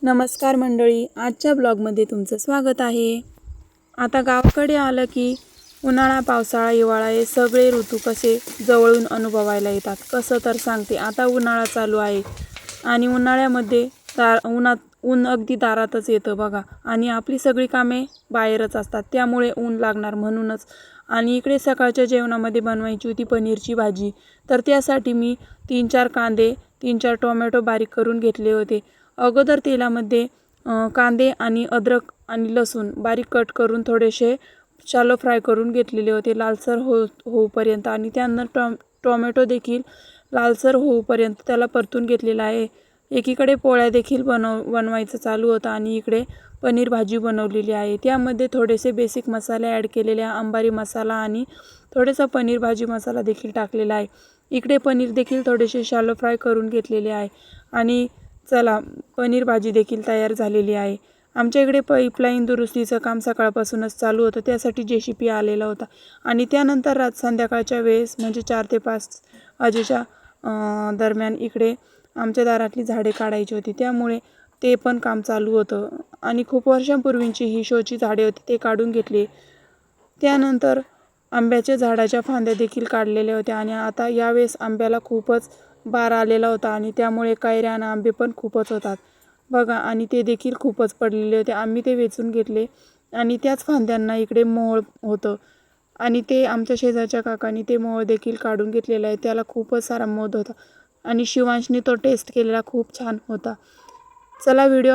नमस्कार मंडळी, आजच्या ब्लॉगमध्ये तुमचं स्वागत आहे। आता गावाकडे आलं की उन्हाळा, पावसाळा, हिवाळा हे सगळे ऋतू कसे जवळून अनुभवायला येतात। कसं तर सांगते, आता उन्हाळा चालू आहे आणि उन्हाळ्यामध्ये ऊन अगदी दारातच येतं बघा, आणि आपली सगळी कामे बाहेरच असतात, त्यामुळे ऊन लागणार म्हणूनच। आणि इकडे सकाळच्या जेवणामध्ये बनवायची होती पनीरची भाजी, तर त्यासाठी मी 3-4 कांदे, 3-4 टोमॅटो बारीक करून घेतले होते। अगोदर तेलामध्ये कांदे आणि अद्रक आणि लसूण बारीक कट करून थोडेसे शॅलो फ्राय करून घेतलेले होते, लालसर होऊपर्यंत। आणि त्यानंतर टोमॅटो देखील लालसर होऊपर्यंत त्याला परतून घेतलेला आहे। एकीकडे पोळ्या देखील बनवायचं चालू होतं आणि इकडे पनीर भाजी बनवलेली आहे। त्यामध्ये थोडेसे बेसिक मसाले ॲड केलेले आहे, अंबारी मसाला आणि थोडासा पनीर भाजी मसाला देखील टाकलेला आहे। इकडे पनीर देखील थोडेसे शॅलो फ्राय करून घेतलेले आहे। आणि चला, पनीर भाजी देखील तयार झालेली आहे। आमच्या इकडे पाईपलाईन दुरुस्तीचं काम सकाळपासूनच चालू होतं, त्यासाठी JCB आलेला होता। आणि त्यानंतर संध्याकाळच्या वेळेस म्हणजे 4 ते 5 वाजेच्या दरम्यान इकडे आमच्या दारातली झाडे काढायची होती, त्यामुळे ते पण काम चालू होतं। आणि खूप वर्षांपूर्वीची ही शोची झाडे होती, ते काढून घेतली। त्यानंतर आंब्याच्या झाडाच्या फांद्या देखील काढलेल्या होत्या आणि आता यावेळेस आंब्याला खूपच बार आलेला होता आणि त्यामुळे कैऱ्या आणि आंबे पण खूपच होतात बघा, आणि ते देखील खूपच पडलेले होते। आम्ही ते वेचून घेतले आणि त्याच फांद्यांना इकडे मोहोळ होतं आणि ते आमच्या शेजारच्या काकांनी ते मोहोळ देखील काढून घेतलेलं आहे। त्याला खूपच सारा मध होता आणि शिवांशने तो टेस्ट केलेला खूप छान होता। चला, व्हिडिओ